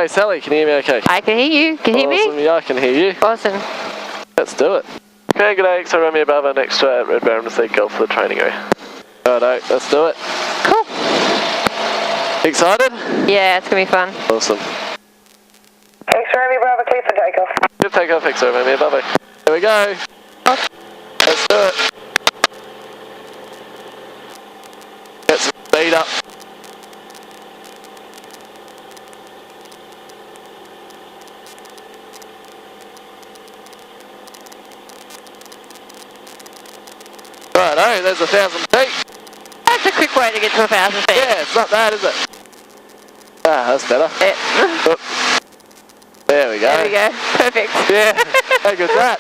Hey Sally, can you hear me okay? I can hear you. Can you hear Awesome, me? yeah, I can hear you. Awesome. Let's do it. Okay, good day. So Romeo Bravo next to Red Baron to Golf for the training area. Righto, let's do it. Cool. Excited? Yeah, it's going to be fun. Awesome. Thanks, Romeo Bravo, clear for takeoff. Good takeoff, thanks Romeo Bravo. Here we go. Let's do it. Get some speed up. Righto, there's 1,000 feet. That's a quick way to get to 1,000 feet. Yeah, it's not bad, is it? Ah, that's better. Yeah. Oop. There we go. There we go. Perfect. Yeah, how good's that?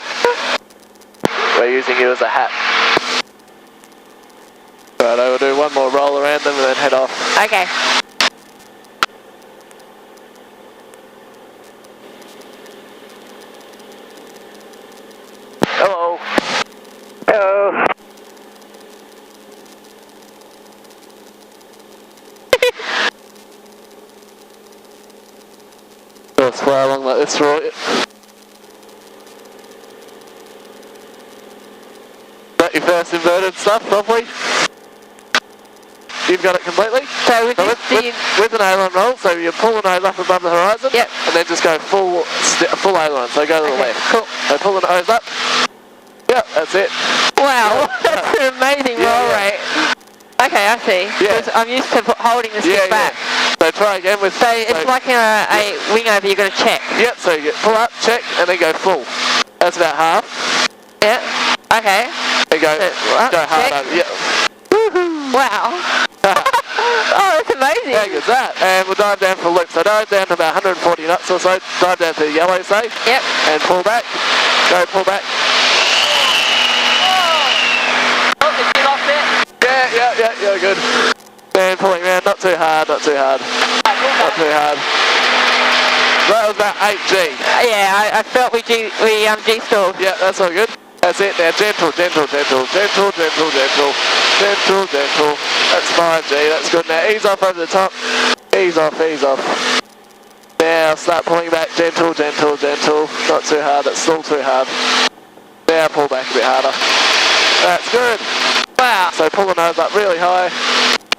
We're using you as a hat. Righto, we'll do one more roll around them and then head off. Okay. Hello. Hello. Let's fly along like this for it. Is that your first inverted stuff, probably? You've got it completely? So with this, with an aileron roll, so you pull the nose up above the horizon. Yep. And then just go full aileron, so go to the left. Cool. So pull the nose up. Yep, that's it. Wow, that's an amazing roll rate. Okay, I see. Yeah. Because I'm used to holding the stick back. So try again with... So it's like a wing over, you've got to check. Yep, so you pull up, check, and then go full. That's about half. Yeah. Okay. Then go, So, go hard check. over. Yep. Wow. Oh, that's amazing. How good's that? And we'll dive down for a loop. So dive down to about 140 knots or so. Dive down to the yellow, say. Yep. And pull back. Go, pull back. Oh, did you lost it? Yeah, good. And pulling around, not too hard, not too hard. Not too hard. That was about 8G. Yeah, I felt we G-stalled. Yeah, that's all good. That's it now, gentle. That's 5G, that's good. Now ease off over the top. Ease off. Now start pulling back, gentle. Not too hard, that's still too hard. Now pull back a bit harder. That's good. Wow. So pull the nose up really high.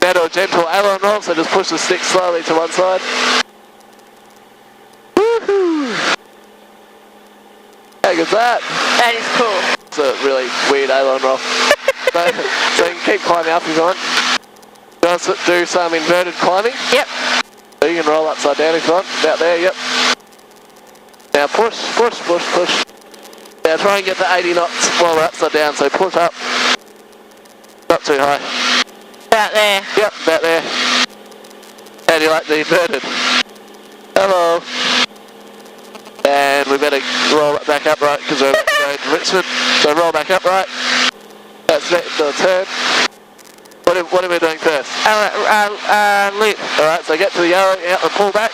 Now do a gentle aileron roll, so just push the stick slowly to one side. Woohoo! How good's that? That is cool. It's a really weird aileron roll. so you can keep climbing up if you want. Just do some inverted climbing. Yep. So you can roll upside down if you want. About there, yep. Now push. Now try and get to 80 knots while we're upside down, so push up. Not too high. About there. Yep, about there. How do you like the inverted? Hello. And we better roll it back upright because we're going to Richmond. So roll back upright. That's it, the turn. What are we doing first? Loop. Alright, so get to the yellow out and pull back.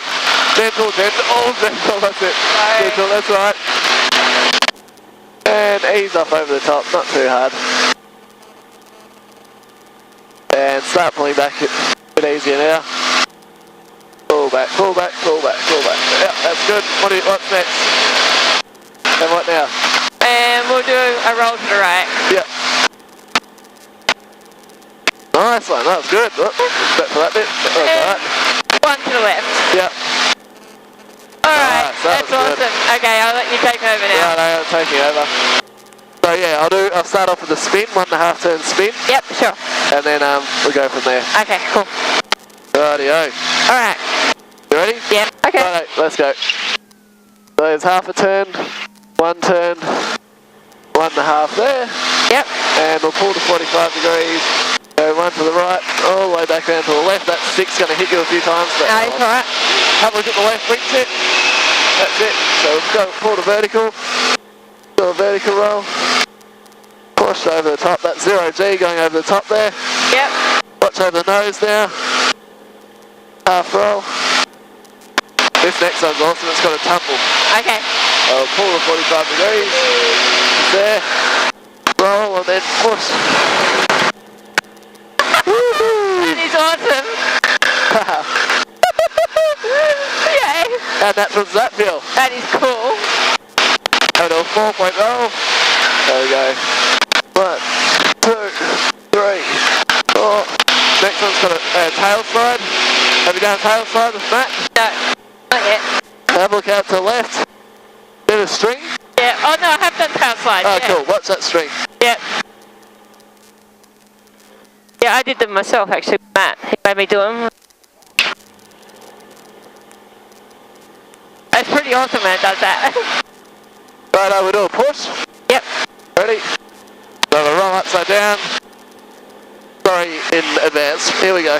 Gentle. Oh, gentle, that's it. Gentle, that's right. And ease off over the top, not too hard. And start pulling back a bit easier now. Pull back. Yeah, that's good. What's next? And what now? And we'll do a roll to the right. Yeah. Nice one, that was good. Look, respect for that bit. That was alright. One to the left. Yeah. Alright, Nice, that's awesome. Okay, I'll let you take over now. Right, I'm taking over. So yeah, I'll start off with a spin, 1.5 turn spin. Yep, sure. And then we'll go from there. Okay, cool. Rightio. Alright. You ready? Yeah, okay. Righto, let's go. So there's half a turn, 1 turn, 1.5 there. Yep. And we'll pull to 45 degrees. Go 1 to the right, all the way back down to the left. That stick's going to hit you a few times. No, it's alright. Have a look at the left wing tip. That's it. So we've got pull to vertical. Do a vertical roll. Push over the top. That's 0G going over the top there. Yep. Watch over the nose now. Half roll. This next one's awesome. It's got a tumble. Okay. I'll pull to 45 degrees. Just there. Roll and then push. That is awesome. Yay. How natural does that feel? That is cool. Go to a 4.0. There we go. 1, 2, 3, 4. Next one's got a tail slide. Have you done a tail slide with Matt? No, not yet. Have a look out to the left. Bit of string. Yeah, oh no, I have done tail slide. Oh, yeah. cool. Watch that string. Yep. Yeah, I did them myself actually, Matt. He made me do them. That's pretty awesome when it does that. Right, we'll do a push. Yep. Ready? So we'll roll upside down. Sorry in advance. Here we go.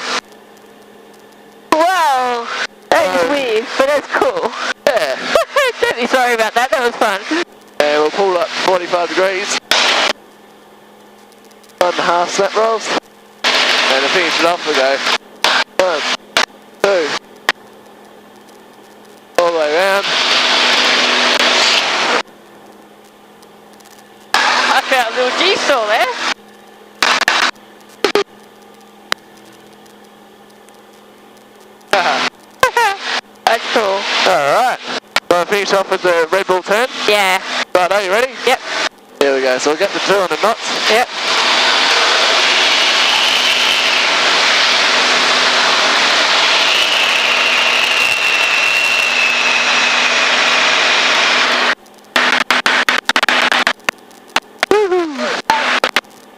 Wow! That is weird, but that's cool. Yeah. Totally sorry about that, that was fun. And we'll pull up 45 degrees. 1.5 snap rolls. And to finish it off we go 1, 2, all the way around. I felt a little G-stall there. That's cool. Alright. So I'll finish off with the Red Bull turn. Yeah. Right, are you ready? Yep. Here we go. So we'll get the 200 knots. Yep.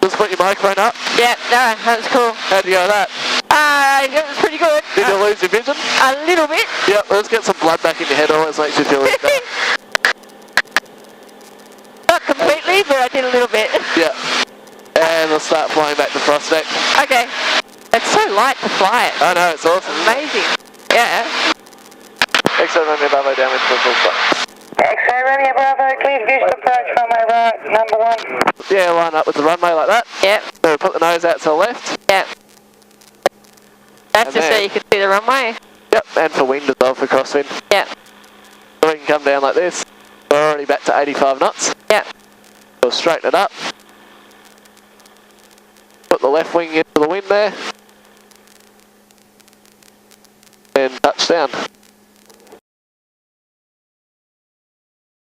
Just put your microphone up. Yep, no, that was cool. How'd you go with that? It was pretty good. Did you lose your vision? A little bit. Yep, let's get some blood back in your head. Always makes you feel better. Not completely, but I did a little bit. Yeah. And we'll start flying back to prospect. Okay. It's so light to fly it. I know, it's awesome. Amazing. Yeah. X-ray Romeo Bravo down with full stop. X-ray Romeo Bravo, please visual approach runway right, number 1. Yeah, line up with the runway like that. Yep. So put the nose out to the left. Yep. That's And just so then- you can see the runway. Yep, and for wind as well, for crosswind. Yep. So we can come down like this. We're already back to 85 knots. Yep. We'll straighten it up. Put the left wing into the wind there. And touch down.